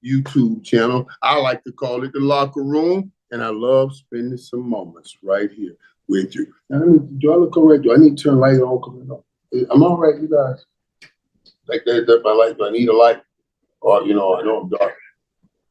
YouTube channel. I like to call it The Locker Room, and I love spending some moments right here with you. Now, do I look correct? Do I need to turn light on coming on? I'm all right, you guys. Like that my light. Do I need a light? Or, I know I'm dark.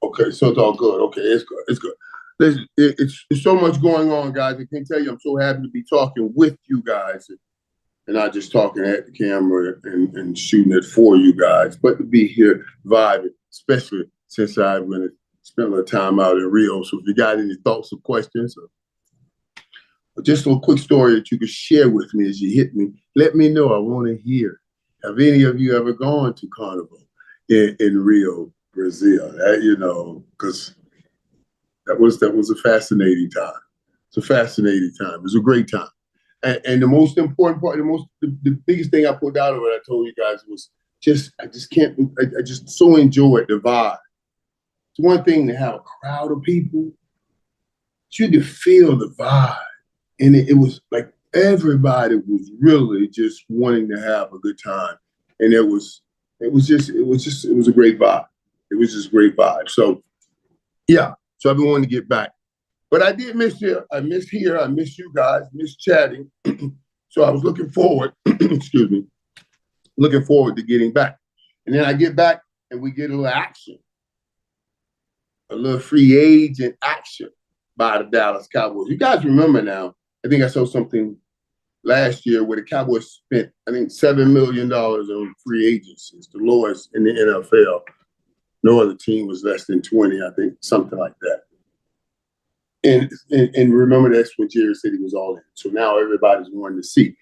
Okay, so it's all good. Okay, it's good. It's good. Listen, it's so much going on, guys. I can't tell you, I'm so happy to be talking with you guys and not just talking at the camera and shooting it for you guys, but to be here vibing, especially since I've been spent a little time out in Rio. So if you got any thoughts or questions, or just a quick story that you could share with me as you hit me, let me know. I want to hear. Have any of you ever gone to Carnival in Rio, Brazil? Because that was a fascinating time. It's a fascinating time. It was a great time. And the most important part, the biggest thing I pulled out of it, I told you guys, was I just so enjoyed the vibe. It's one thing to have a crowd of people, but you could feel the vibe. And it was like everybody was really just wanting to have a good time. And it was a great vibe. It was just a great vibe. So yeah. So I've been wanting to get back. But I did miss here. I missed here. I missed you guys, missed chatting. So I was looking forward, excuse me, looking forward to getting back. And then I get back and we get a little action, a little free agent action by the Dallas Cowboys. You guys remember now, I think I saw something last year where the Cowboys spent, I think, $7 million on free agencies, the lowest in the NFL. No other team was less than 20, I think, something like that. And remember, that's when Jerry said he was all in. So now everybody's wanting to see.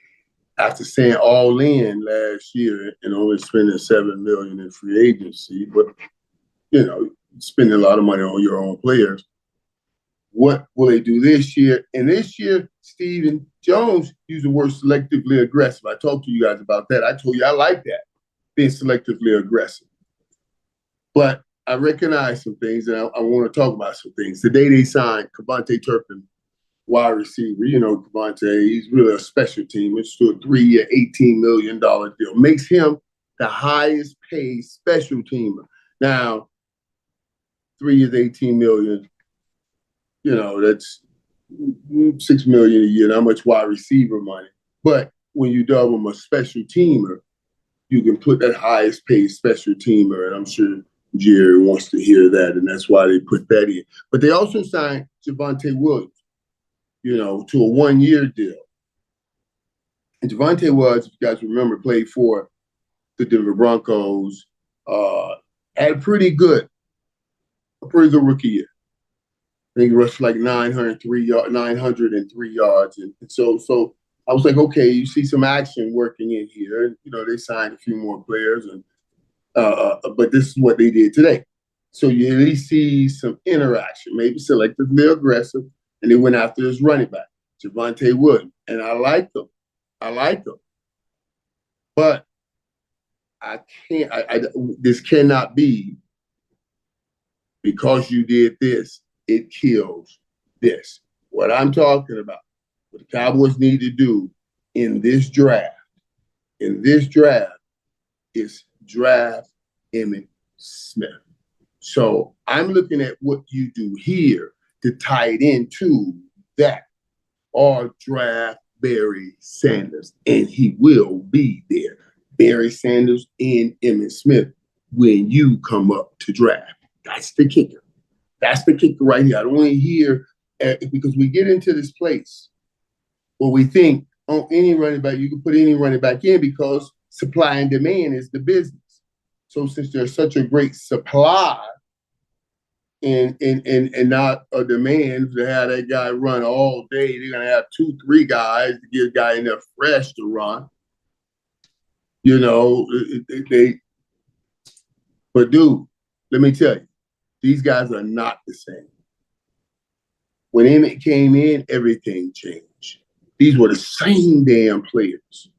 After saying all in last year and only spending $7 million in free agency, but spending a lot of money on your own players, what will they do this year? And this year, Stephen Jones used the word selectively aggressive. I talked to you guys about that. I told you I like that, being selectively aggressive. But I recognize some things, and I want to talk about some things. The day they signed Cavante Turpin, wide receiver, Cavante, he's really a special team. It's to a 3-year, $18 million deal. Makes him the highest paid special teamer. Now, 3 years, $18 million, that's $6 million a year, not much wide receiver money. But when you double him a special teamer, you can put that highest paid special teamer, and I'm sure Jerry wants to hear that, and that's why they put that in. But they also signed Javonte Williams, to a 1-year deal. And Javonte Williams, if you guys remember, played for the Denver Broncos, had a pretty good rookie year. I think he rushed like 903 yards. And so I was like, okay, you see some action working in here. They signed a few more players, but this is what they did today. So you at least see some interaction, maybe selectively aggressive, and they went after his running back, Javonte Williams. And I like them. But I can't, this cannot be because you did this, it kills this. What I'm talking about, what the Cowboys need to do in this draft is draft Emmitt Smith. So I'm looking at what you do here to tie it into that, or draft Barry Sanders, and he will be there. Barry Sanders and Emmitt Smith when you come up to draft. That's the kicker. That's the kicker right here. I don't want to hear, because we get into this place where we think, oh, any running back, you can put any running back in because supply and demand is the business. So since there's such a great supply and not a demand to have that guy run all day, they're going to have 2-3 guys to get a guy in there fresh to run. But dude, let me tell you, these guys are not the same. When Emmitt came in, everything changed. These were the same damn players,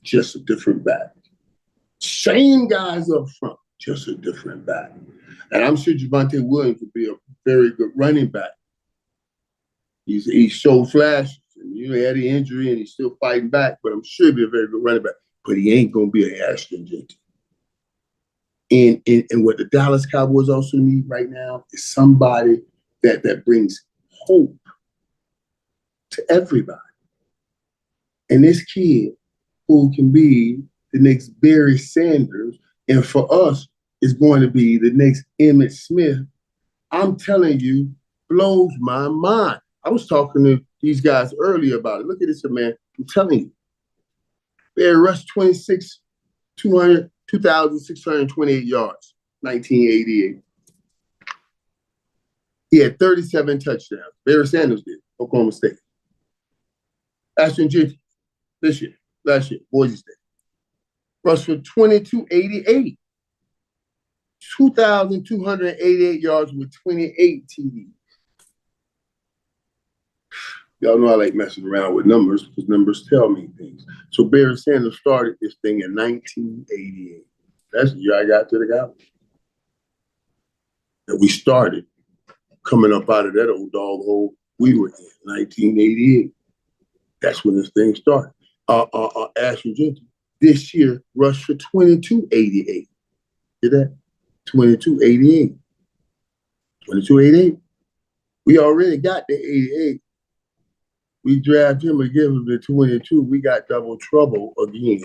just a different back. Same guys up front, just a different back. And I'm sure Javonte Williams would be a very good running back. He's so flashy. He had an injury and he's still fighting back, but I'm sure he'll be a very good running back. But he ain't going to be an Ashton JT. And what the Dallas Cowboys also need right now is somebody that brings hope to everybody. And this kid who can be the next Barry Sanders, and for us, is going to be the next Emmitt Smith, I'm telling you, blows my mind. I was talking to these guys earlier about it. Look at this, man. I'm telling you. Barry rushed 2,628 yards, 1988. He had 37 touchdowns. Barry Sanders did, Oklahoma State. Ashton Jenkins, last year, Boise State. Rushed for 2,288. 2,288 yards with 28 TDs. Y'all know I like messing around with numbers because numbers tell me things. So Barry Sanders started this thing in 1988. That's the year I got to the Cowboys. And we started coming up out of that old dog hole we were in, 1988. That's when this thing started. Ashton Jenkins this year rushed for 2,288. Did that? 2,288. 2,288. We already got the 88. We drafted him and gave him the 22. We got double trouble again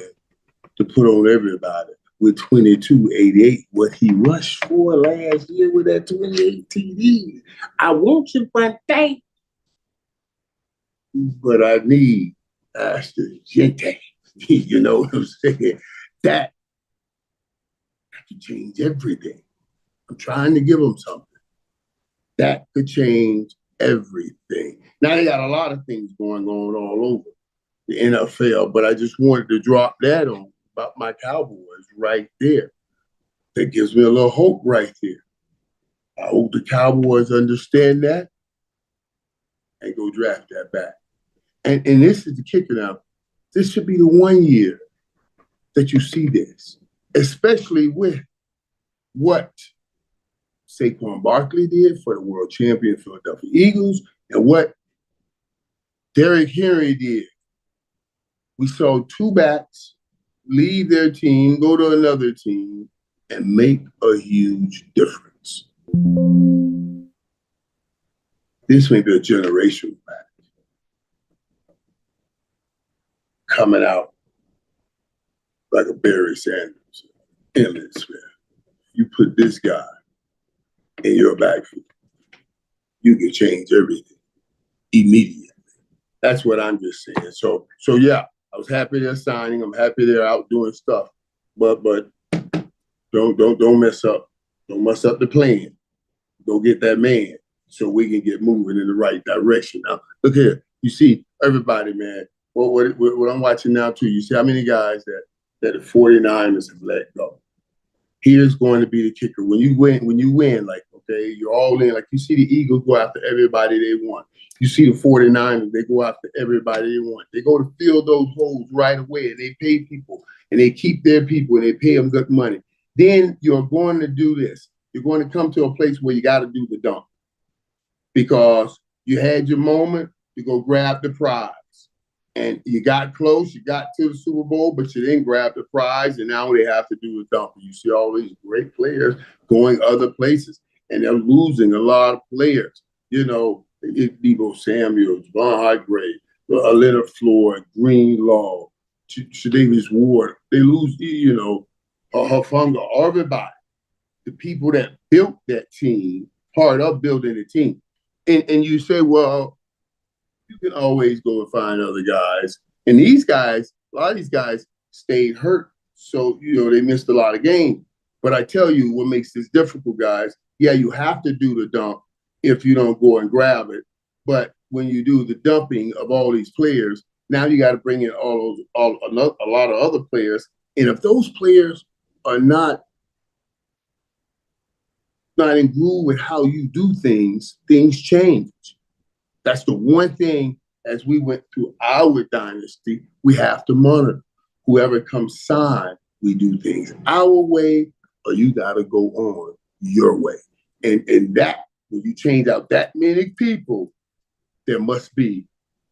to put on everybody with 2,288. What he rushed for last year with that 28 TD. I want you one day, but I need Ashton Jenkins. You know what I'm saying? That could change everything. I'm trying to give him something. That could change everything. Now they got a lot of things going on all over the NFL, but I just wanted to drop that on about my Cowboys right there. That gives me a little hope right there. I hope the Cowboys understand that and go draft that back. And this is the kicker now. This should be the 1 year that you see this, especially with what Saquon Barkley did for the world champion Philadelphia Eagles and what Derrick Henry did. We saw two backs leave their team, go to another team, and make a huge difference. This may be a generational back coming out like a Barry Sanders, Emmitt Smith. You put this guy in your backfield, you can change everything immediately. That's what I'm just saying. So yeah, I was happy they're signing. I'm happy they're out doing stuff. But don't mess up. Don't mess up the plan. Go get that man so we can get moving in the right direction. Now, look here. You see everybody, man. What I'm watching now too. You see how many guys that the 49ers have let go. Here's going to be the kicker. When you win, like, okay, you're all in. Like, you see the Eagles go after everybody they want. You see the 49ers, they go after everybody they want. They go to fill those holes right away, and they pay people, and they keep their people, and they pay them good money. Then you're going to do this. You're going to come to a place where you got to do the dump because you had your moment to go grab the prize. And you got close, you got to the Super Bowl, but you didn't grab the prize, and now they have to do the dump. You see all these great players going other places, and they're losing a lot of players. You know, Debo Samuels, Von Hargrave, Leonard Floyd, Greenlaw, Tre'Davious Ward. They lose, you know, Hufanga, everybody. The people that built that team, part of building the team. And you say, well, you can always go and find other guys. And these guys, a lot of these guys stayed hurt. So, you know, they missed a lot of games. But I tell you what makes this difficult, guys, yeah, you have to do the dump if you don't go and grab it. But when you do the dumping of all these players, now you got to bring in a lot of other players. And if those players are not in groove with how you do things, things change. That's the one thing as we went through our dynasty, we have to monitor. Whoever comes sign, we do things our way, or you got to go on your way. And that, when you change out that many people, there must be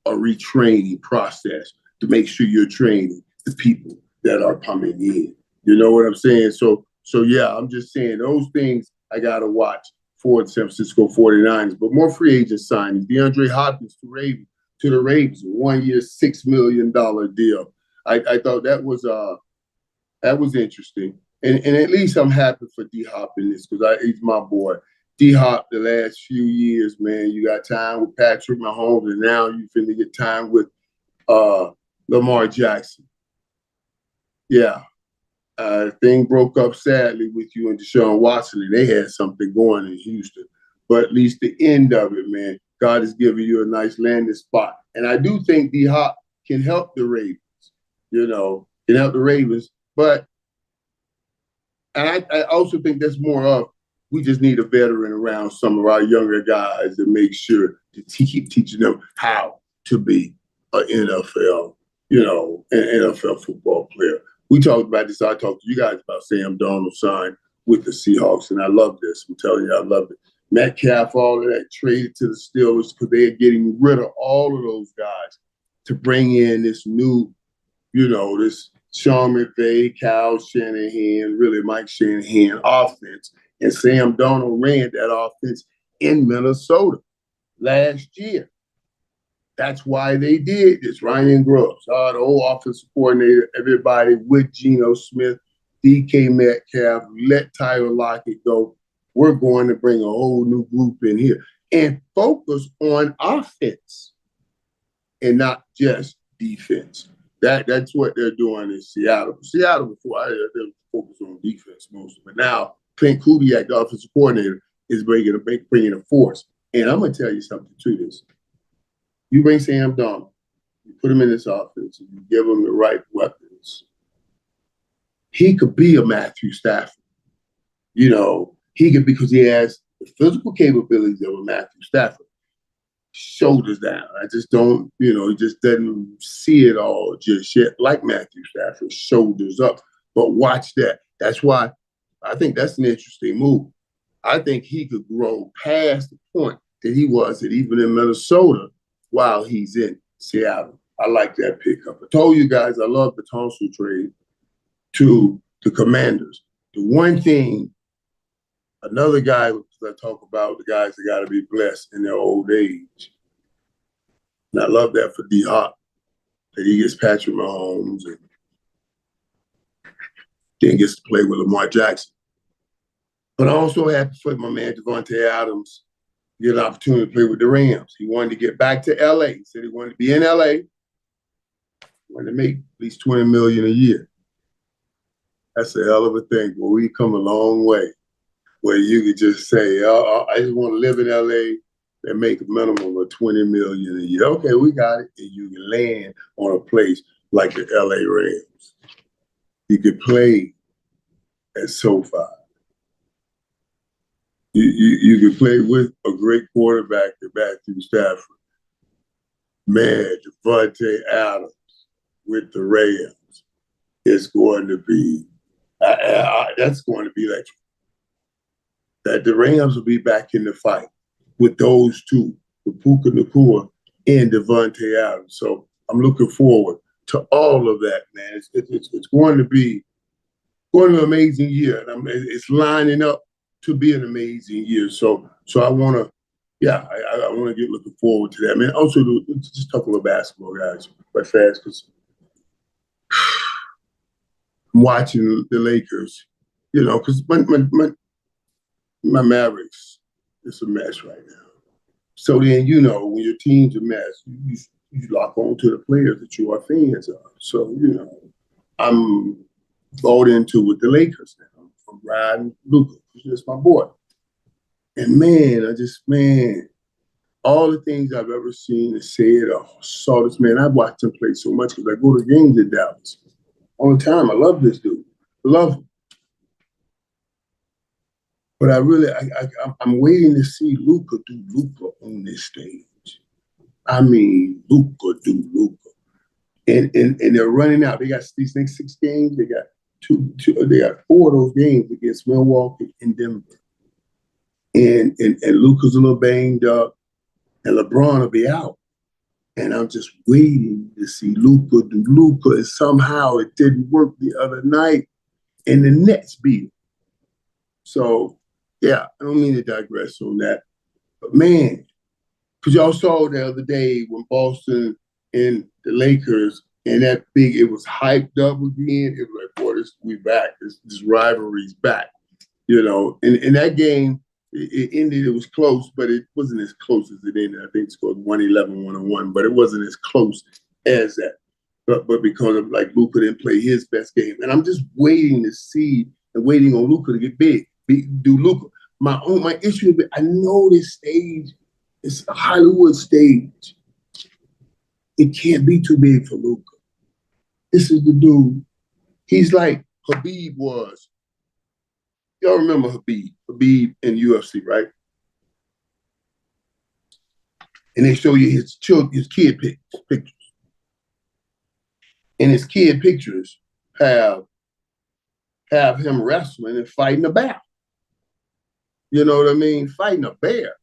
a retraining process to make sure you're training the people that are coming in. You know what I'm saying? So So yeah, I'm just saying those things I gotta watch for the San Francisco 49ers. But more free agent signings. DeAndre Hopkins to the Ravens, a 1 year, $6 million deal. I thought that was interesting. And at least I'm happy for D Hop in this because he's my boy. D Hop, the last few years, man, you got time with Patrick Mahomes, and now you finna get time with Lamar Jackson. Yeah. Thing broke up sadly with you and Deshaun Watson, and they had something going in Houston. But at least the end of it, man, God has given you a nice landing spot. And I do think D Hop can help the Ravens, can help the Ravens. But I also think that's more of we just need a veteran around some of our younger guys to make sure to keep teaching them how to be an NFL, an NFL football player. We talked about this. I talked to you guys about Sam Darnold signed with the Seahawks, and I love this. I'm telling you, I love it. Metcalf, all of that traded to the Steelers because they're getting rid of all of those guys to bring in this new, this Sean McVay, Kyle Shanahan, really Mike Shanahan offense. And Sam Darnold ran that offense in Minnesota last year. That's why they did this. Ryan Grubbs, the whole offensive coordinator, everybody with Geno Smith, DK Metcalf, let Tyler Lockett go. We're going to bring a whole new group in here and focus on offense and not just defense. That's what they're doing in Seattle. Seattle before they focus on defense mostly, but now Clint Kubiak, the offensive coordinator, is bringing a force. And I'm gonna tell you something to this. You bring Sam Darnold, you put him in this offense, and you give him the right weapons. He could be a Matthew Stafford. He could because he has the physical capabilities of a Matthew Stafford. Shoulders down. I just don't, he just doesn't see it all just yet like Matthew Stafford, shoulders up. But watch that. That's why I think that's an interesting move. I think he could grow past the point that he was at even in Minnesota while he's in Seattle. I like that pickup. I told you guys I love the Tunsil trade to the Commanders. The one thing, another guy I talk about, the guys that got to be blessed in their old age. And I love that for D Hop, that he gets Patrick Mahomes and then gets to play with Lamar Jackson. But I'm also happy for my man Devontae Adams to get an opportunity to play with the Rams. He wanted to get back to LA. He said he wanted to be in LA. He wanted to make at least $20 million a year. That's a hell of a thing. Well, we come a long way where you could just say, I just want to live in LA and make a minimum of $20 million a year. Okay, we got it. And you can land on a place like the LA Rams. You could play at SoFi. You could play with a great quarterback to Matthew Stafford. Man, Devontae Adams with the Rams is going to be, that's going to be like that. The Rams will be back in the fight with those two, with Puka Nacua and Devontae Adams. So I'm looking forward to all of that, man. It's going to be an amazing year. And it's lining up to be an amazing year. So I want to, I want to get looking forward to that, man. Also, just talk a little basketball, guys, quite fast, because I'm watching the Lakers, because my Mavericks is a mess right now. So then, when your team's a mess, you lock on to the players that you are fans of. So, I'm bought into with the Lakers now. I'm riding Luka. That's my boy. And man, all the things I've ever seen and said or saw this man, I've watched him play so much because I go to games in Dallas all the time. I love this dude. I love him. But I'm waiting to see Luka do Luka on this stage. I mean, Luka do Luka. And they're running out. They got these next 6 games. They got they got 4 of those games against Milwaukee and Denver. And Luka's a little banged up, and LeBron will be out. And I'm just waiting to see Luka do Luka. And somehow it didn't work the other night. And the Nets beat him. So, yeah, I don't mean to digress on that. But man, because y'all saw the other day when Boston and the Lakers and that big, it was hyped up again. It was like, boy, we back. This rivalry's back. In that game, it ended, it was close, but it wasn't as close as it ended. I think it scored 111-101, but it wasn't as close as that. But because of like Luka didn't play his best game. And I'm just waiting to see and waiting on Luka to get big. Do Luka. My issue is I know this stage is a Hollywood stage. It can't be too big for Luka. This is the dude. He's like Habib was. Y'all remember Habib in UFC, right? And they show you his kid pictures. And his kid pictures have him wrestling and fighting a bear. You know what I mean? Fighting a bear.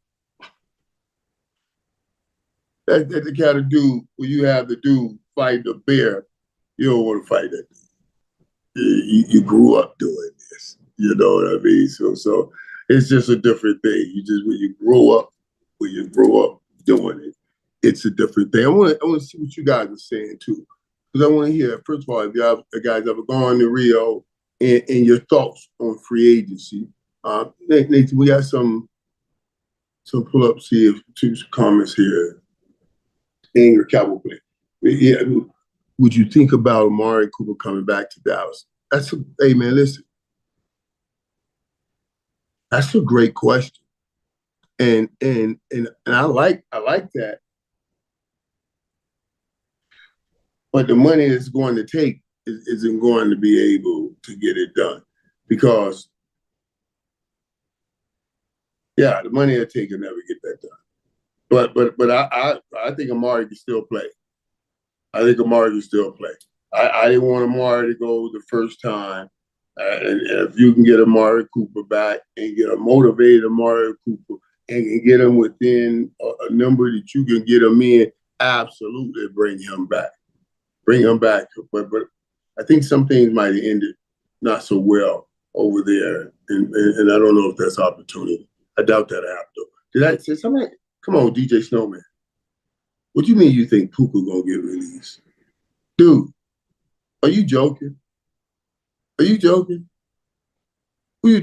That's the kind of dude where you have the dude fighting a bear. You don't want to fight that dude. You grew up doing this. You know what I mean? So it's just a different thing. When you grow up doing it, it's a different thing. I want to see what you guys are saying too, because I want to hear, first of all, if y'all guys ever gone to Rio and your thoughts on free agency. Nathan, we got some pull-ups here, two comments here. Anger Cowboy play. Yeah, would you think about Amari Cooper coming back to Dallas? Hey man, listen. That's a great question. And I like that. But the money it's going to take isn't going to be able to get it done. Because the money it'll take will never get that done. But I think Amari can still play. I think Amari can still play. I didn't want Amari to go the first time. And if you can get Amari Cooper back and get a motivated Amari Cooper and get him within a number that you can get him in, absolutely bring him back. Bring him back. But I think some things might have ended not so well over there. And I don't know if that's opportunity. I doubt that happened. Did I say somebody? Come on, DJ Snowman. What do you mean you think Puka gonna get released? Dude, are you joking? Are you joking? Who's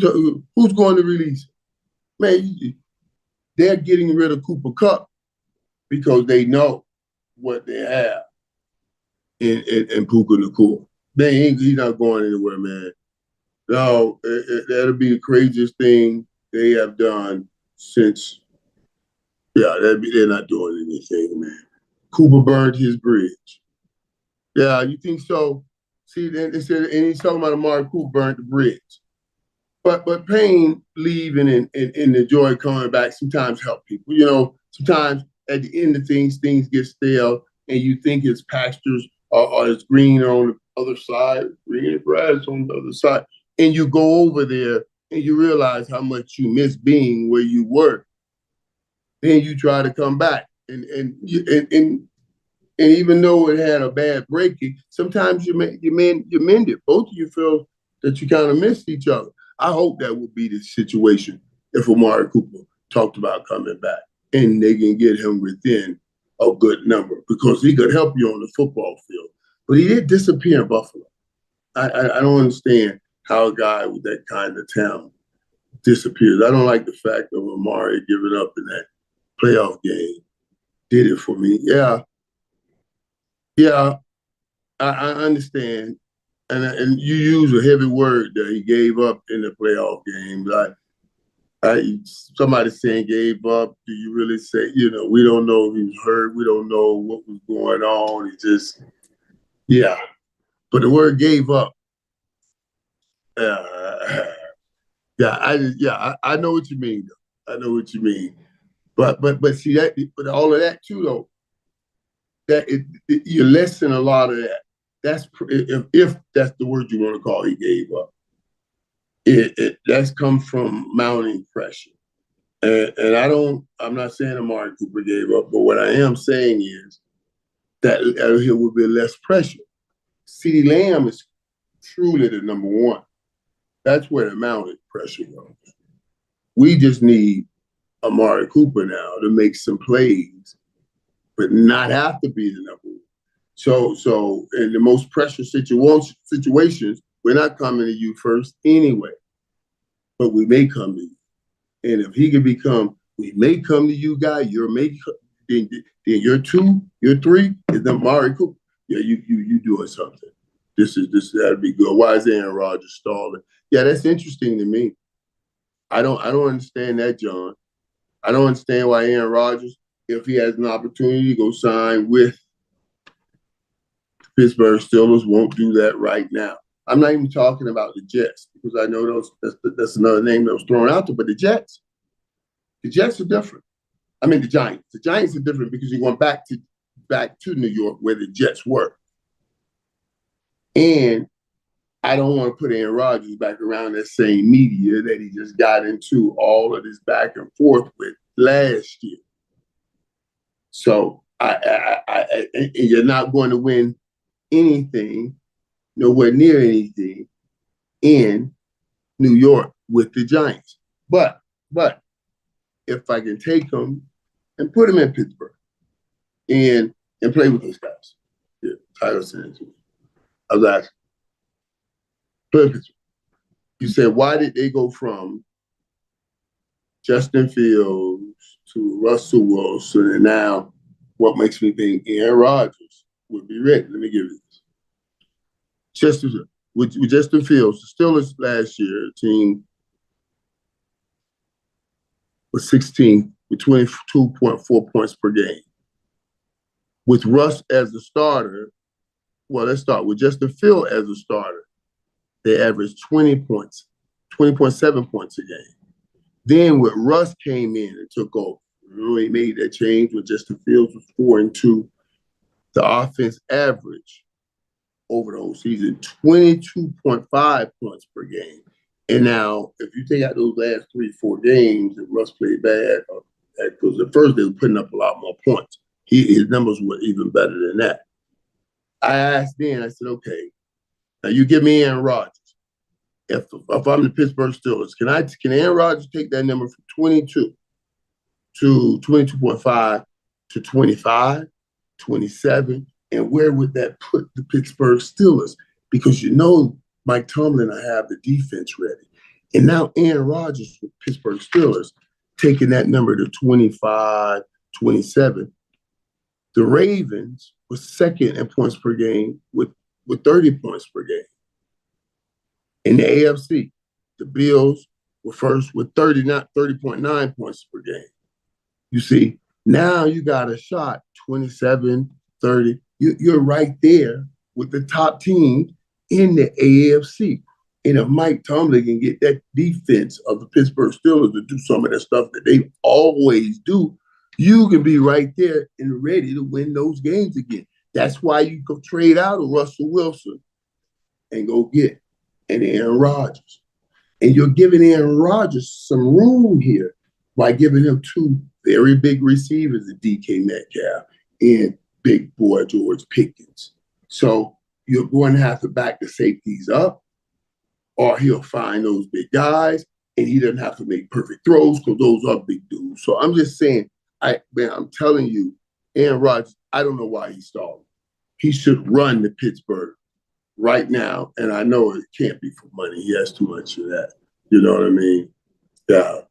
going to release? Man, they're getting rid of Cooper Kupp because they know what they have in Puka Nacua. He's not going anywhere, man. No, that'll be the craziest thing they have done since. They're not doing anything, man. Cooper burned his bridge. Yeah, you think so? See, then they said, and he's talking about Amari Cooper burned the bridge. But pain leaving and the joy coming back sometimes help people. Sometimes at the end of things get stale, and you think his pastures are as green on the other side, green grass on the other side, and you go over there and you realize how much you miss being where you were. Then you try to come back, and even though it had a bad breaking, sometimes you mend it. Both of you feel that you kind of missed each other. I hope that would be the situation if Amari Cooper talked about coming back and they can get him within a good number, because he could help you on the football field. But he did disappear in Buffalo. I don't understand how a guy with that kind of talent disappears. I don't like the fact of Amari giving up in that playoff game. Did it for me. Yeah, I understand. And you use a heavy word that he gave up in the playoff game. Somebody saying gave up. Do you really say, we don't know if he was hurt. We don't know what was going on. He just, But the word gave up. I know what you mean. Though. I know what you mean. But see that, but all of that too, though, you lessen a lot of that. That's if that's the word you want to call he gave up. That's come from mounting pressure. And I'm not saying Amari Cooper gave up, but what I am saying is that here will be less pressure. CeeDee Lamb is truly the number one. That's where the mounted pressure goes. We just need Amari Cooper now to make some plays, but not have to be the number one. So in the most pressure situations, we're not coming to you first anyway, but we may come to you. And if he can become, we may come to you guy, then your 2, your 3 is the Amari Cooper. Yeah, you doing something. That'd be good. Why is Aaron Rodgers stalling? Yeah, that's interesting to me. I don't understand that, John. I don't understand why Aaron Rodgers, if he has an opportunity to go sign with Pittsburgh Steelers, won't do that right now. I'm not even talking about the Jets because I know that's another name that was thrown out there. But the Jets are different. I mean, the Giants. The Giants are different because you're going back to New York where the Jets were. And I don't want to put Aaron Rodgers back around that same media that he just got into all of this back and forth with last year. So and you're not going to win anything, nowhere near anything, in New York with the Giants. But if I can take them and put them in Pittsburgh and play with those guys, yeah, Tyler said to me. I was asking, play in Pittsburgh. You said, why did they go from Justin Fields to Russell Wilson, and now what makes me think Aaron Rodgers would be ready? Let me give you this. With Justin Fields, the Steelers last year, team was 16 with 22.4 points per game. With Russ as the starter, well, let's start with Justin Fields as a starter. They averaged 20 points, 20.7 points a game. Then when Russ came in and took over, really made that change when Justin Fields was 4-2. The offense average over the whole season 22.5 points per game. And now, if you take out those last 3-4 games that Russ played bad, because at first they were putting up a lot more points. His numbers were even better than that. I asked then, I said, okay, now you give me Aaron Rodgers. If I'm the Pittsburgh Steelers, can Aaron Rodgers take that number from 22 to 22.5 to 25, 27? And where would that put the Pittsburgh Steelers? Because Mike Tomlin, I have the defense ready. And now Aaron Rodgers with Pittsburgh Steelers taking that number to 25, 27. The Ravens were second in points per game with 30 points per game. In the AFC, the Bills were first with 30.9 points per game. You see, now you got a shot, 27, 30. You're right there with the top team in the AFC. And if Mike Tomlin can get that defense of the Pittsburgh Steelers to do some of that stuff that they always do, you can be right there and ready to win those games again. That's why you go trade out of Russell Wilson and go get an Aaron Rodgers. And you're giving Aaron Rodgers some room here by giving him 2 very big receivers, DK Metcalf and big boy George Pickens. So you're going to have to back the safeties up, or he'll find those big guys, and he doesn't have to make perfect throws because those are big dudes. So I'm just saying, I'm telling you, Aaron Rodgers, I don't know why he's stalling. He should run to Pittsburgh right now, and I know it can't be for money. He has too much of that. You know what I mean? Yeah.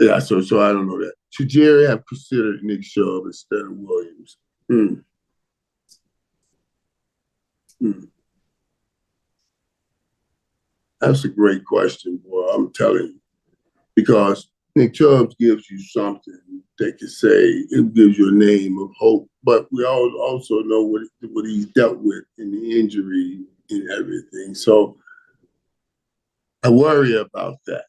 Yeah, so I don't know that. Should Jerry have considered Nick Chubb instead of Williams? That's a great question, boy. I'm telling you. Because Nick Chubb gives you something they can say. It gives you a name of hope. But we all also know what he's dealt with in the injury and everything. So I worry about that.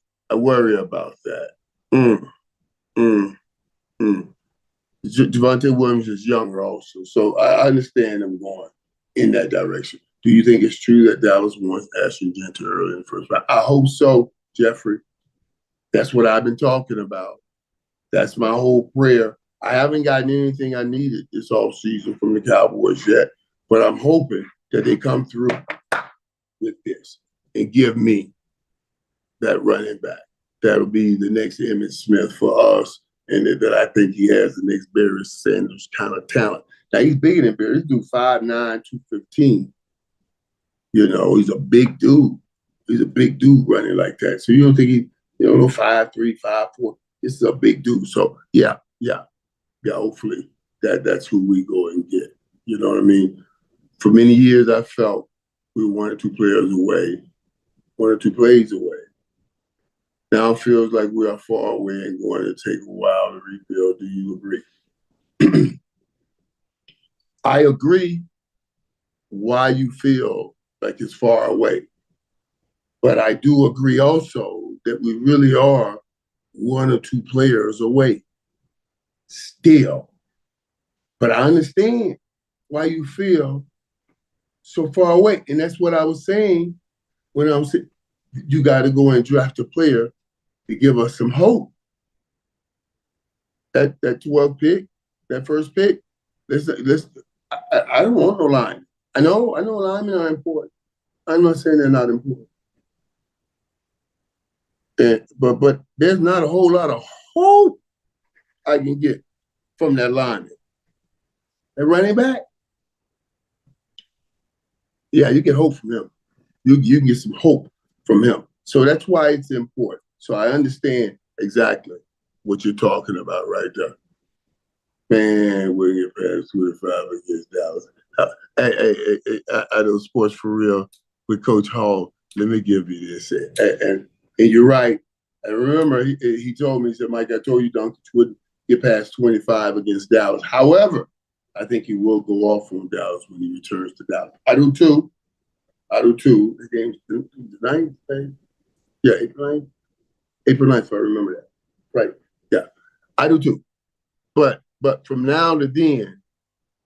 Javonte Williams is younger also. So I understand them going in that direction. Do you think it's true that Dallas wants Ashton Jeter early in the first round? I hope so, Jeffrey. That's what I've been talking about. That's my whole prayer. I haven't gotten anything I needed this offseason from the Cowboys yet, but I'm hoping that they come through with this and give me that running back. That'll be the next Emmitt Smith for us. And that I think he has the next Barry Sanders kind of talent. Now, he's bigger than Barry. He's 5'9", 215. You know, he's a big dude. He's a big dude running like that. So you don't think no 5'3", 5'4". This is a big dude. So, yeah, hopefully that's who we go and get. You know what I mean? For many years, I felt we were 1 or 2 players away, 1 or 2 plays away. Now it feels like we are far away and going to take a while to rebuild. Do you agree? I agree why you feel like it's far away. But I do agree also that we really are 1 or 2 players away still. But I understand why you feel so far away. And that's what I was saying when I was saying you got to go and draft a player to give us some hope. That 12th pick, that first pick, I don't want no line. I know linemen are important. I'm not saying they're not important. But there's not a whole lot of hope I can get from that lineman. That running back, yeah, you get hope from him. You can get some hope from him. So that's why it's important. So I understand exactly what you're talking about right there. Man, we'll get past 25 against Dallas. I know Sports for Real with Coach Hall. Let me give you this. And you're right. And remember, he told me, he said, Mike, I told you Duncan wouldn't get past 25 against Dallas. However, I think he will go off on Dallas when he returns to Dallas. I do too. The game's the 9th. Yeah, April 9th. April 9th, if I remember that. Right. Yeah. I do too. But from now to then,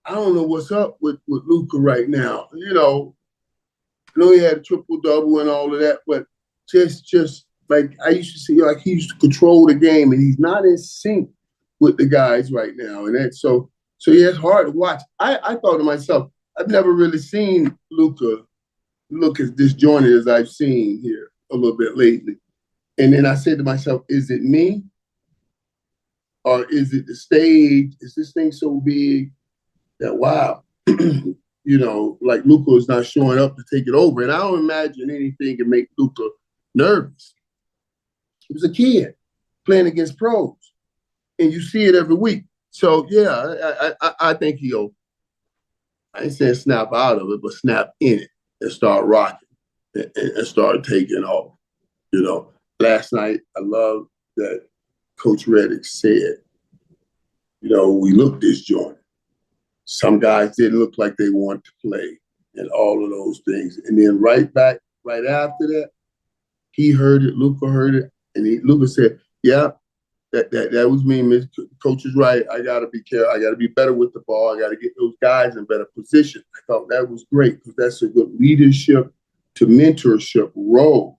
I don't know what's up with Luka right now. You know, I know he had a triple-double and all of that, but just like I used to see, like he used to control the game, and he's not in sync with the guys right now. And that's so yeah, it's hard to watch. I thought to myself, I've never really seen Luka look as disjointed as I've seen here a little bit lately. And then I said to myself, is it me? Or is it the stage? Is this thing so big that, wow, you know, like Luka is not showing up to take it over? And I don't imagine anything can make Luka nervous. He was a kid playing against pros, and you see it every week. So, yeah, I think he'll, I ain't saying snap out of it, but snap in it and start rocking and start taking off. You know, last night, I love that Coach Reddick said, you know, we look disjointed. Some guys didn't look like they wanted to play and all of those things. And then right after that, he heard it, Luka heard it, and Luka said, yeah, that was me, Miss Coach is right. I got to be careful. I got to be better with the ball. I got to get those guys in better position. I thought that was great because that's a good leadership to mentorship role.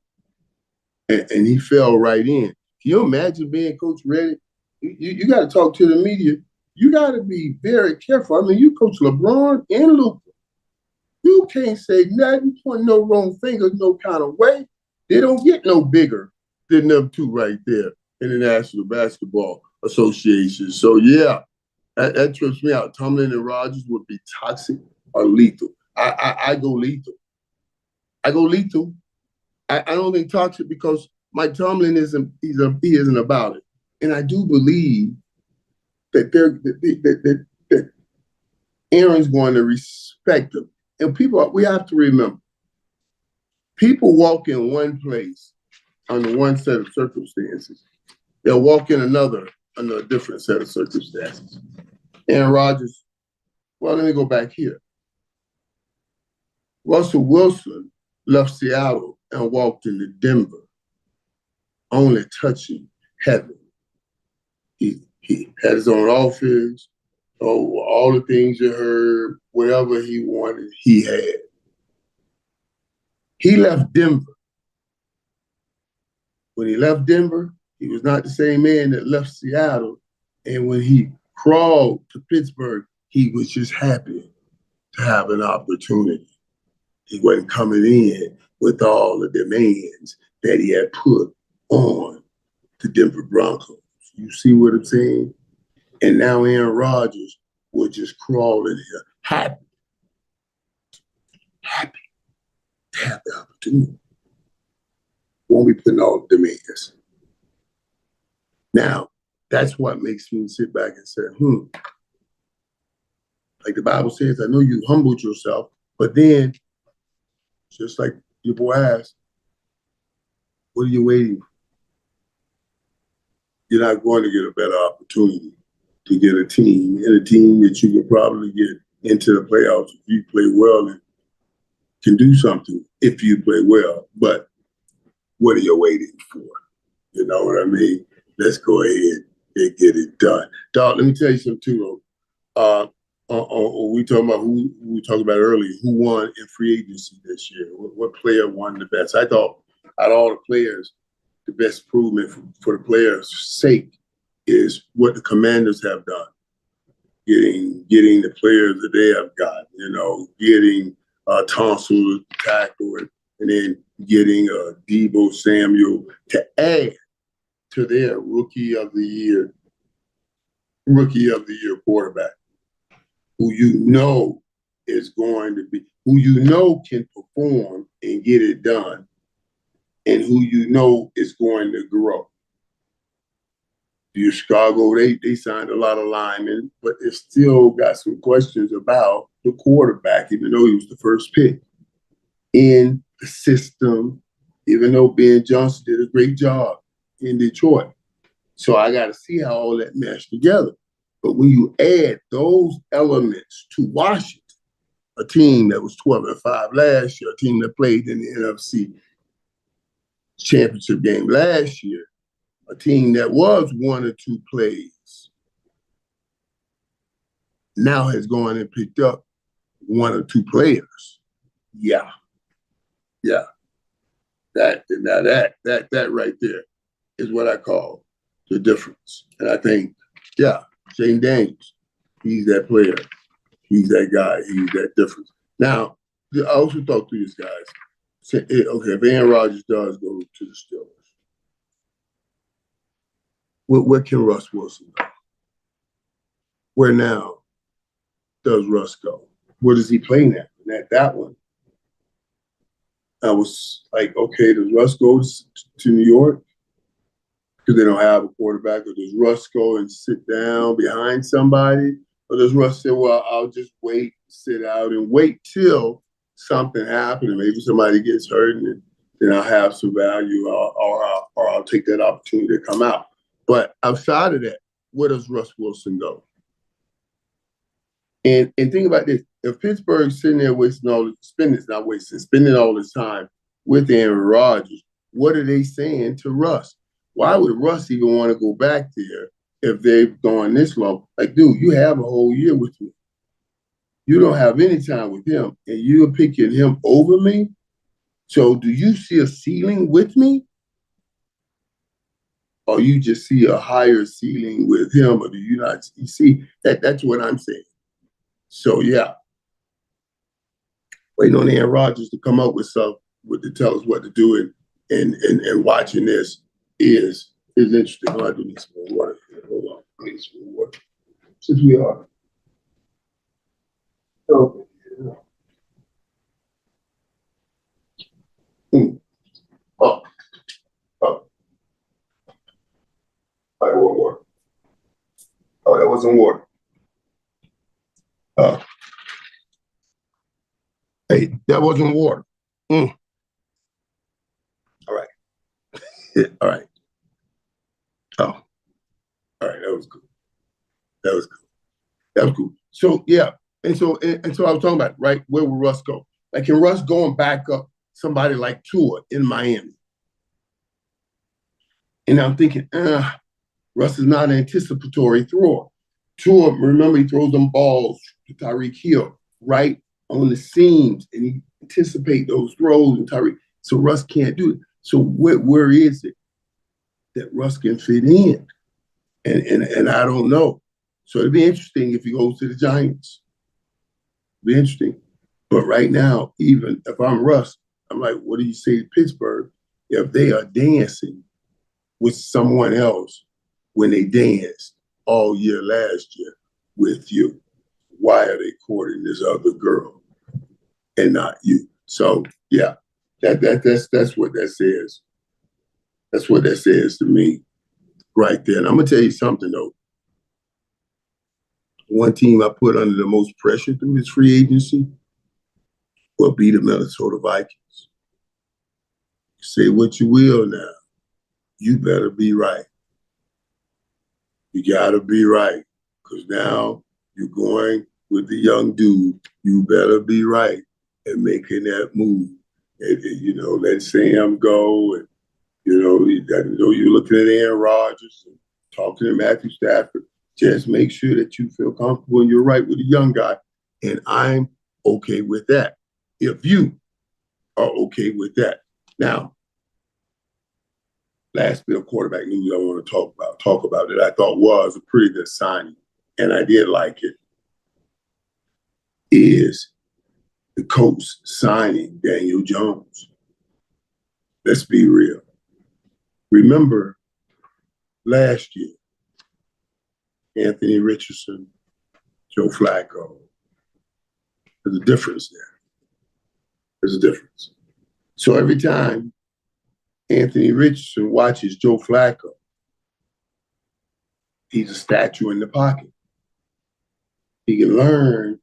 And he fell right in. Can you imagine being Coach Reddick? You got to talk to the media. You got to be very careful. I mean, you coach LeBron and Luka. You can't say nothing, point no wrong fingers, no kind of way. They don't get no bigger than them two right there in the National Basketball Association. So, yeah, that trips me out. Tomlin and Rodgers would be toxic or lethal. I go lethal. I don't think toxic because Mike Tomlin he isn't about it. And I do believe that that Aaron's going to respect him. And we have to remember, people walk in one place under one set of circumstances. They'll walk in another under a different set of circumstances. Aaron Rodgers, well, let me go back here. Russell Wilson left Seattle and walked into Denver, only touching heaven. He had his own offense, all the things you heard, whatever he wanted, he had. He left Denver. When he left Denver, he was not the same man that left Seattle. And when he crawled to Pittsburgh, he was just happy to have an opportunity. He wasn't coming in with all the demands that he had put on the Denver Broncos. You see what I'm saying? And now Aaron Rodgers will just crawl in here, happy to have the opportunity. Won't be putting all the demands. Now, that's what makes me sit back and say, like the Bible says, I know you humbled yourself, but then, just like your boy asked, what are you waiting for? You're not going to get a better opportunity to get a team, and a team that you can probably get into the playoffs if you play well and can do something if you play well. But what are you waiting for? You know what I mean? Let's go ahead and get it done. Dog, let me tell you something too, though. We talking about who we talked about earlier, who won in free agency this year? What player won the best? I thought out of all the players, the best improvement for the players' sake is what the Commanders have done. Getting the players that they have got, getting Tonsil to tackle it, and then getting Deebo Samuel to add to their rookie of the year quarterback, who is going to be, who can perform and get it done, and who is going to grow. Chicago, they signed a lot of linemen, but they still got some questions about the quarterback, even though he was the first pick in the system, even though Ben Johnson did a great job in Detroit. So I got to see how all that meshed together. But when you add those elements to Washington, a team that was 12-5 last year, a team that played in the NFC championship game last year, a team that was 1 or 2 plays, now has gone and picked up 1 or 2 players. Yeah. That right there is what I call the difference. And I think, Shane Daniels, he's that player. He's that guy. He's that difference. Now, I also thought through this, guys. Okay, if Aaron Rodgers does go to the Steelers, where can Russ Wilson go? Where now does Russ go? Where does he play now? And at that one, I was like, okay, does Russ go to New York because they don't have a quarterback? Or does Russ go and sit down behind somebody? Or does Russ say, well, I'll just wait, sit out and wait till something happens and maybe somebody gets hurt and then I'll have some value or I'll take that opportunity to come out. But outside of that, where does Russ Wilson go? And think about this. If Pittsburgh's sitting there spending all this time with Aaron Rodgers, what are they saying to Russ? Why would Russ even want to go back there if they've gone this long? Like, dude, you have a whole year with me. You don't have any time with him, and you're picking him over me? So do you see a ceiling with me? Or you just see a higher ceiling with him, or do you not? You see, that's what I'm saying. So, waiting on Aaron Rodgers to come up with something to tell us what to do, and watching this is interesting. I do need some more water. Hold on, I need some more water. Since we are. So, I want water. Oh, that wasn't water. Hey, that wasn't water. All right. All right. Oh, all right. That was cool. So, And so I was talking about, right, where will Russ go? Like, can Russ go and back up somebody like Tua in Miami? And I'm thinking, Russ is not an anticipatory thrower. Tua, remember, he throws them balls to Tyreek Hill right on the seams, and he anticipates those throws and Tyreek. So Russ can't do it. So where is it that Russ can fit in? And I don't know. So it'd be interesting if he goes to the Giants. Be interesting. But right now, even if I'm Russ, I'm like, what do you say to Pittsburgh if they are dancing with someone else when they danced all year last year with you? Why are they courting this other girl and not you? So yeah, that's what that says. That's what that says to me right there. And I'm gonna tell you something though. One team I put under the most pressure through this free agency will be the Minnesota Vikings. Say what you will now. You better be right. You gotta be right. Because now you're going with the young dude. You better be right in making that move. And let Sam go. And, you're looking at Aaron Rodgers and talking to Matthew Stafford. Just make sure that you feel comfortable and you're right with the young guy. And I'm okay with that. If you are okay with that. Now, last bit of quarterback news I want to talk about that I thought was a pretty good signing, and I did like it, is the Colts signing Daniel Jones. Let's be real. Remember last year, Anthony Richardson, Joe Flacco. There's a difference there. There's a difference. So every time Anthony Richardson watches Joe Flacco, he's a statue in the pocket. He can learn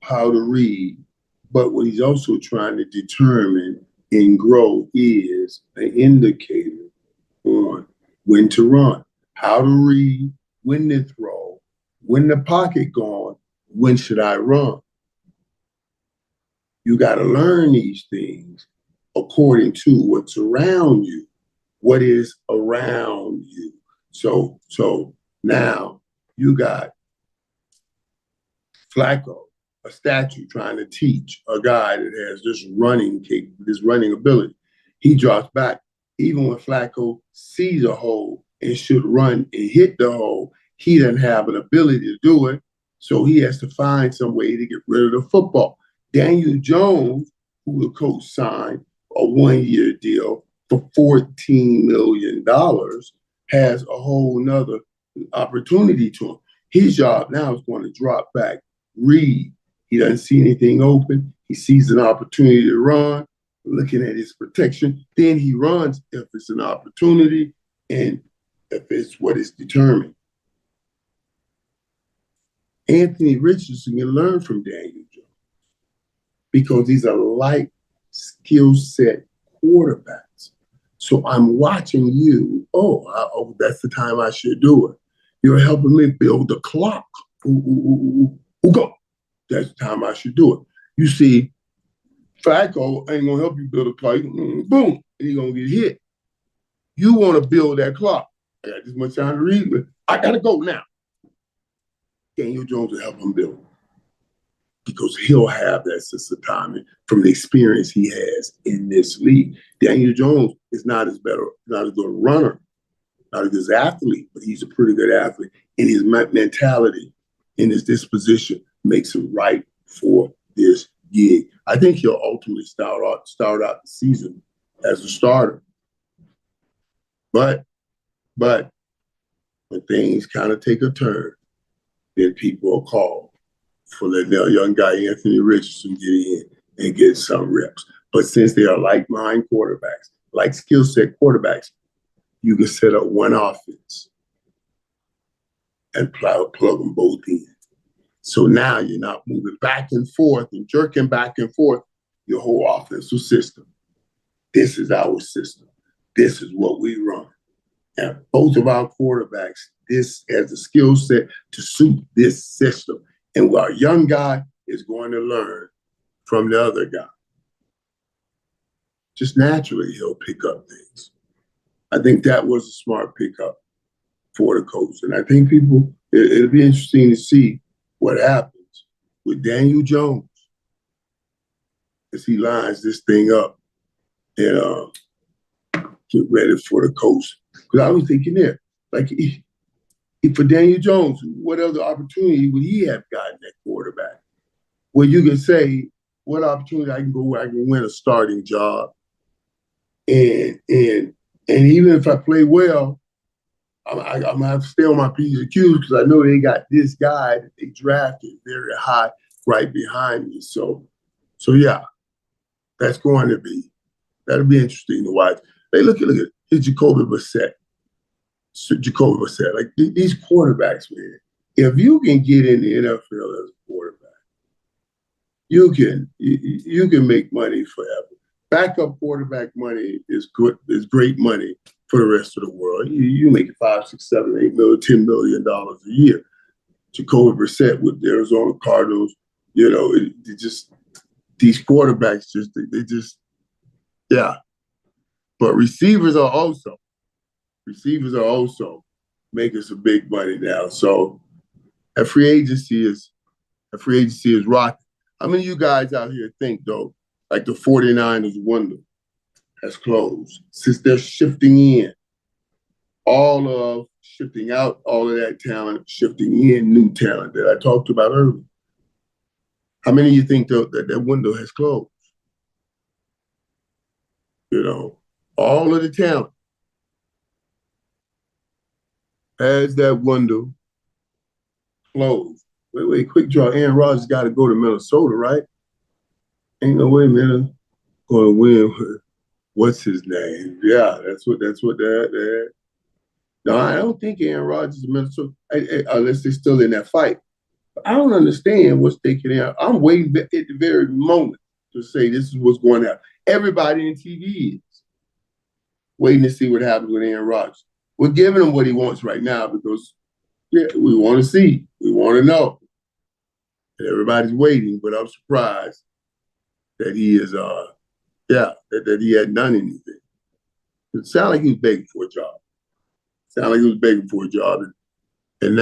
how to read, but what he's also trying to determine and grow is an indicator on when to run, how to read, when to throw, when the pocket gone, when should I run? You got to learn these things according to what's around you, what is around you. So now you got Flacco, a statue trying to teach a guy that has this running ability. He drops back. Even when Flacco sees a hole and should run and hit the hole, he doesn't have an ability to do it. So he has to find some way to get rid of the football. Daniel Jones, who the coach signed a one-year deal for $14 million, has a whole nother opportunity to him. His job now is going to drop back, read. He doesn't see anything open. He sees an opportunity to run, looking at his protection. Then he runs if it's an opportunity and if it's what is determined. Anthony Richardson can learn from Daniel Jones because these are light skill set quarterbacks. So I'm watching you. Oh, that's the time I should do it. You're helping me build the clock. Go. That's the time I should do it. You see, Flacco ain't gonna help you build a clock. Boom, and he's gonna get hit. You want to build that clock. I got this much time to read, but I gotta go now. Daniel Jones will help him build because he'll have that sense of timing from the experience he has in this league. Daniel Jones is not as good a runner, not a good athlete, but he's a pretty good athlete. And his mentality and his disposition makes him right for this gig. I think he'll ultimately start out the season as a starter. But when things kind of take a turn, then people are called for the young guy Anthony Richardson get in and get some reps. But since they are like-minded quarterbacks, like skill set quarterbacks, you can set up one offense and plug them both in. So now you're not moving back and forth and jerking back and forth your whole offensive system. This is our system. This is what we run. And both of our quarterbacks, this has a skill set to suit this system. And our young guy is going to learn from the other guy. Just naturally, he'll pick up things. I think that was a smart pickup for the coach. And I think it'll be interesting to see what happens with Daniel Jones as he lines this thing up and get ready for the coach. Because I was thinking there, like, for Daniel Jones, what other opportunity would he have gotten at quarterback? Well, you can say what opportunity I can go where I can win a starting job. And even if I play well, I'm gonna have to stay on my P's and Q's because I know they got this guy that they drafted very high right behind me. So yeah, that's going to be that'll be interesting to watch. Hey, look at it's Jacoby Brissett. Jacoby Brissett, like these quarterbacks, man. If you can get in the NFL as a quarterback, you can make money forever. Backup quarterback money is great money for the rest of the world. You make $5, $6, $7, $8 million, $10 million a year. Jacoby Brissett with the Arizona Cardinals, these quarterbacks yeah. But receivers are also making some big money now. So a free agency is rocking. How many of you guys out here think though, like the 49ers window has closed since they're shifting in? Shifting out all of that talent, shifting in new talent that I talked about earlier. How many of you think that window has closed? All of the talent has that window closed. Wait, quick draw. Aaron Rodgers got to go to Minnesota, right? Ain't no way Minnesota going to win. What's his name? Yeah, that's what that. No, I don't think Aaron Rodgers is Minnesota, unless they're still in that fight. But I don't understand what's taking out. I'm waiting at the very moment to say this is what's going to happen. Everybody in TV is waiting to see what happens with Aaron Rodgers. We're giving him what he wants right now because, we want to see. We want to know. And everybody's waiting, but I'm surprised that he is, that he hadn't done anything. It sounded like he was begging for a job. And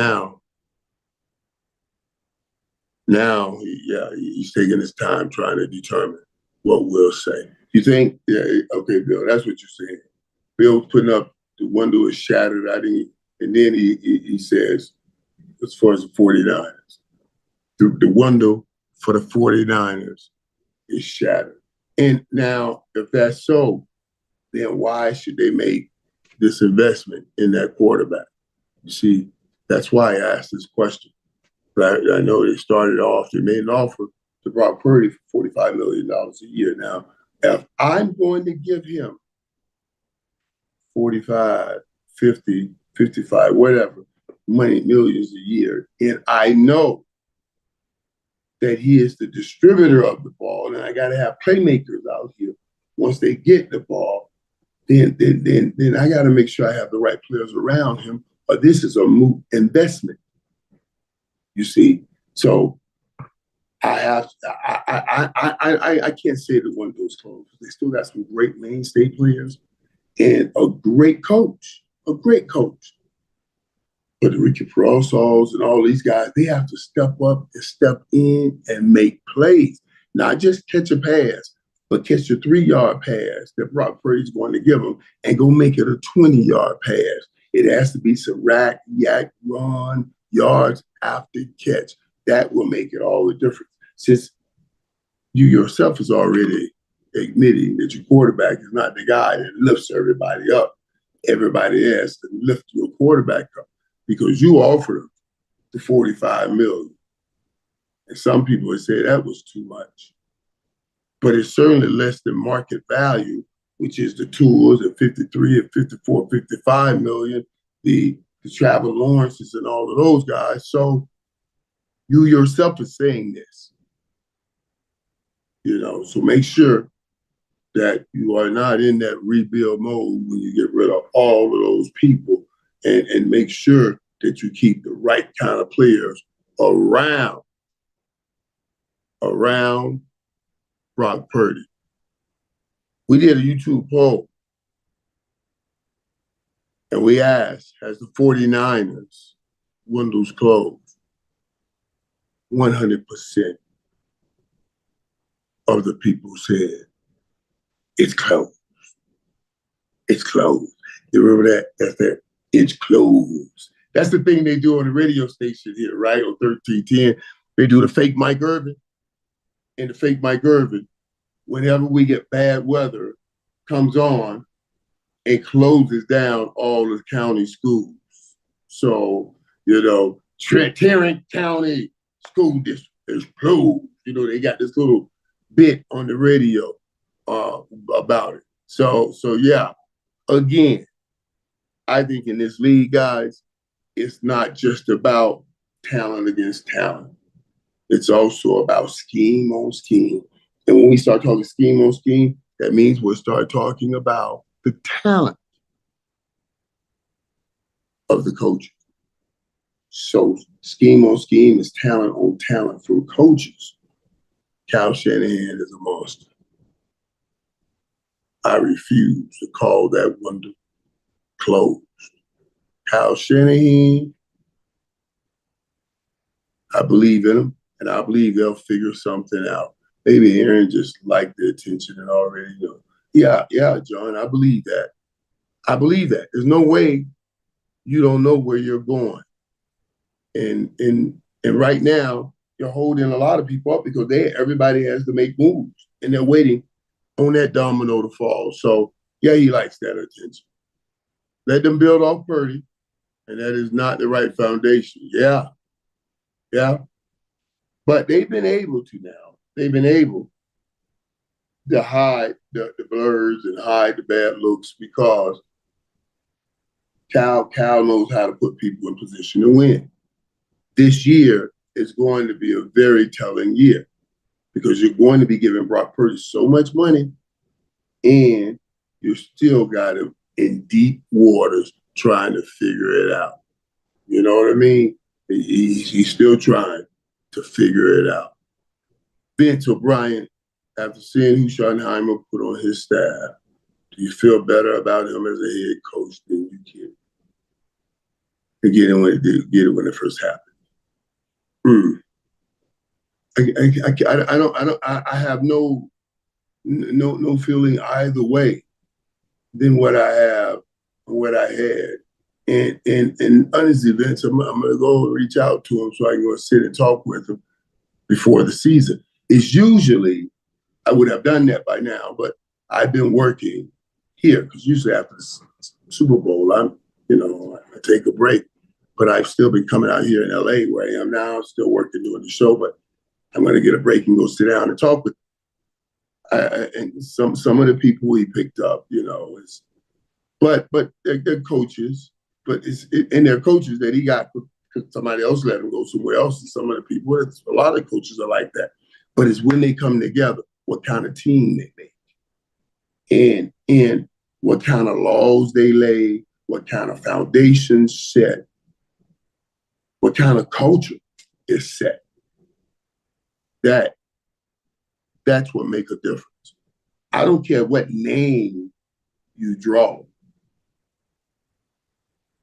now he's taking his time trying to determine what we'll say. You think, okay, Bill, that's what you're saying. Bill's putting up the window is shattered. And then he says, as far as the 49ers, the window for the 49ers is shattered. And now, if that's so, then why should they make this investment in that quarterback? You see, that's why I asked this question. But I know they started off, they made an offer to Brock Purdy for $45 million a year. Now, if I'm going to give him 45, 50, 55, whatever, millions a year, and I know that he is the distributor of the ball, and I got to have playmakers out here. Once they get the ball, then I got to make sure I have the right players around him, or this is a moot investment. You see, so I can't say that one of those closed. They still got some great mainstay players and a great coach. But the Ricky Perosos and all these guys, they have to step up and step in and make plays. Not just catch a pass, but catch a 3-yard pass that Brock Purdy's going to give them and go make it a 20-yard pass. It has to be some rack, yak, run, yards after catch. That will make it all the difference. Since you yourself is already admitting that your quarterback is not the guy that lifts everybody up. Everybody has to lift your quarterback up because you offered him the $45 million. And some people would say that was too much. But it's certainly less than market value, which is the tools at 53 and 54, 55 million, the Trevor Lawrences and all of those guys. So you yourself are saying this. So make sure that you are not in that rebuild mode when you get rid of all of those people and make sure that you keep the right kind of players around Brock Purdy. We did a YouTube poll and we asked, has the 49ers windows closed? 100% of the people said, it's closed. It's closed. You remember that? That's that. It's closed. That's the thing they do on the radio station here, right? On 1310. They do the fake Mike Irvin. and the fake Mike Irvin, whenever we get bad weather, comes on and closes down all the county schools. So, Tarrant County School District is closed. They got this little bit on the radio about it. So yeah, again, I think in this league, guys, it's not just about talent against talent. It's also about scheme on scheme. And when we start talking scheme on scheme, that means we'll start talking about the talent of the coaches. So scheme on scheme is talent on talent from coaches. Kyle Shanahan is a monster. I refuse to call that window closed. Kyle Shanahan, I believe in him, and I believe they'll figure something out. Maybe Aaron just liked the attention and already know. Yeah, John, I believe that. I believe that. There's no way you don't know where you're going. And right now, you're holding a lot of people up because everybody has to make moves, and they're waiting on that domino to fall. So, yeah, he likes that attention. Let them build off Purdy, and that is not the right foundation. Yeah. But they've been able to now. They've been able to hide the blurs and hide the bad looks because Cal knows how to put people in position to win. This year is going to be a very telling year because you're going to be giving Brock Purdy so much money and you still got him in deep waters trying to figure it out. You know what I mean? He's still trying to figure it out. Vince O'Brien, after seeing who Schottenheimer put on his staff, do you feel better about him as a head coach than you can? And get it when it first happened. I have no feeling either way than what I had. And honestly, Vince, I'm gonna go reach out to him so I can go sit and talk with him before the season. It's usually, I would have done that by now, but I've been working here because usually after the Super Bowl, I take a break. But I've still been coming out here in LA where I am now, still working doing the show, but I'm going to get a break and go sit down and talk with and some of the people he picked up, but they're coaches, and they're coaches that he got because somebody else let him go somewhere else. And some of the people, a lot of coaches are like that. But it's when they come together, what kind of team they make, and what kind of laws they lay, what kind of foundations set, what kind of culture is set. That's what makes a difference. I don't care what name you draw.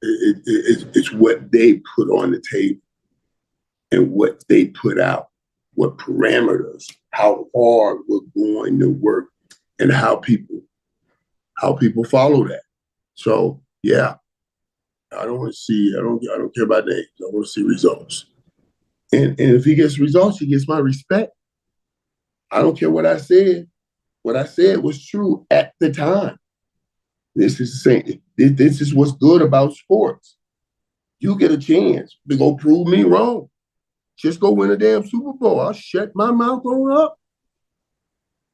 It's what they put on the table and what they put out, what parameters, how hard we're going to work, and how people follow that. So yeah, I don't care about names. I want to see results. And if he gets results, he gets my respect. I don't care what I said. What I said was true at the time. This is saying this is what's good about sports. You get a chance to go prove me wrong. Just go win a damn Super Bowl. I'll shut my mouth on up.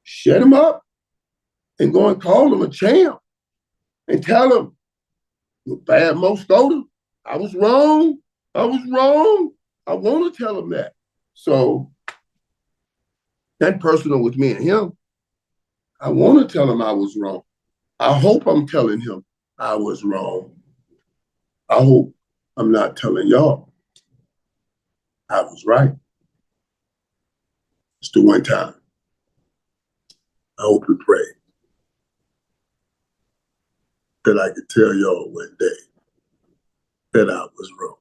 Shut him up and go and call him a champ and tell him, you're bad most older. I was wrong. I want to tell him that. So that's personal with me and him. I want to tell him I was wrong. I hope I'm telling him I was wrong. I hope I'm not telling y'all I was right. It's the one time. I hope and pray that I could tell y'all one day that I was wrong.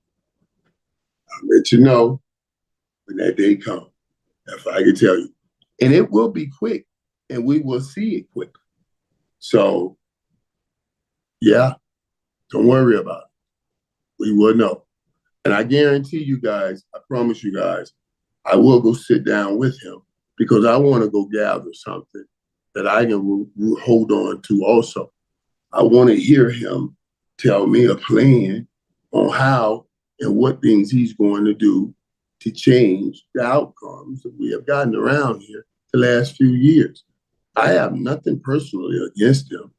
I'll let you know when that day comes, if I can tell you. And it will be quick, and we will see it quick. So, yeah, don't worry about it. We will know. And I guarantee you guys, I promise you guys, I will go sit down with him because I want to go gather something that I can hold on to also. I want to hear him tell me a plan on how and what things he's going to do to change the outcomes that we have gotten around here the last few years. I have nothing personally against him.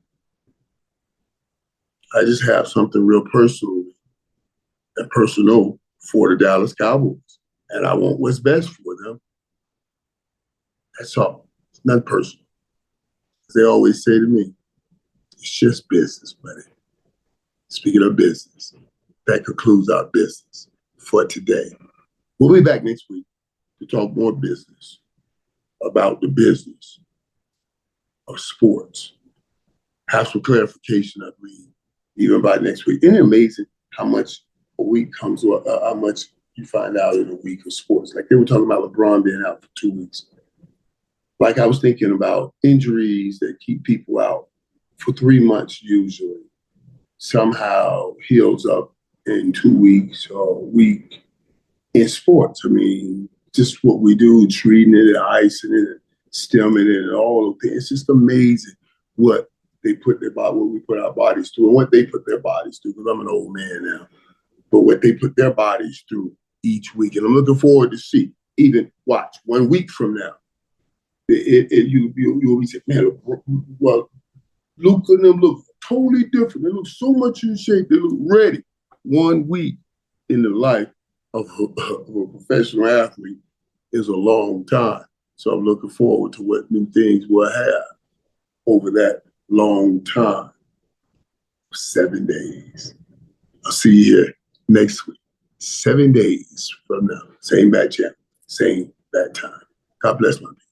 I just have something real personal and personal for the Dallas Cowboys. And I want what's best for them. That's all. It's not personal. They always say to me, it's just business, buddy. Speaking of business, that concludes our business for today. We'll be back next week to talk more business about the business of sports. Have some clarification, I believe, even by next week. Isn't it amazing how much a week comes, or how much you find out in a week of sports? Like they were talking about LeBron being out for 2 weeks. Like I was thinking about injuries that keep people out for 3 months usually, somehow heals up in 2 weeks or a week in sports. I mean, just what we do, treating it and icing it and stemming it and all of things. It's just amazing what they put their body, what we put our bodies through and what they put their bodies through, because I'm an old man now, but what they put their bodies through each week. And I'm looking forward to see, even watch 1 week from now, you'll be saying, man, well, Luke and them look totally different. They look so much in shape. They look ready. 1 week in the life of a professional athlete is a long time. So I'm looking forward to what new things we'll have over that long time. 7 days. I'll see you here next week. 7 days from now. Same bat channel, same bat time. God bless my people.